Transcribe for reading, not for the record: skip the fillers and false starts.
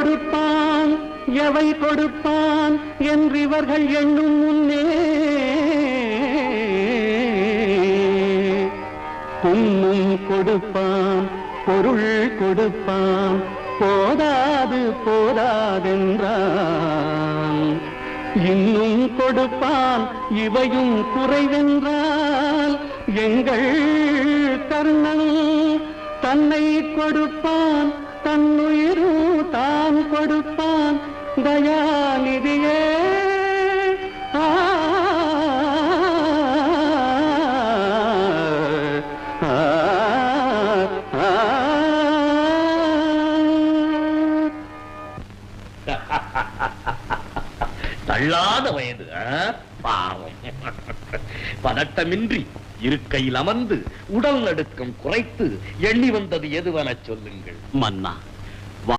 கொடுப்பான் எவை கொடுப்பான் என்று இவர்கள் எண்ணும் முன்னே புண்ணும் கொடுப்பான் பொருள் கொடுப்பான் போதாது போதாதென்றான் இன்னும் கொடுப்பான் இவையும் குறைவென்றால் எங்கள் கர்ணன் தன்னை கொடுப்பான் தன்னுயிரும் தான் கொடுப்பான் தயாநிதியே தள்ளாத வயது பாவம். பதட்டமின்றி இருக்கையில் அமர்ந்து உடல் நடுக்கம் குறைத்து எண்ணி வந்தது எதுவென சொல்லுங்கள். மன்னா,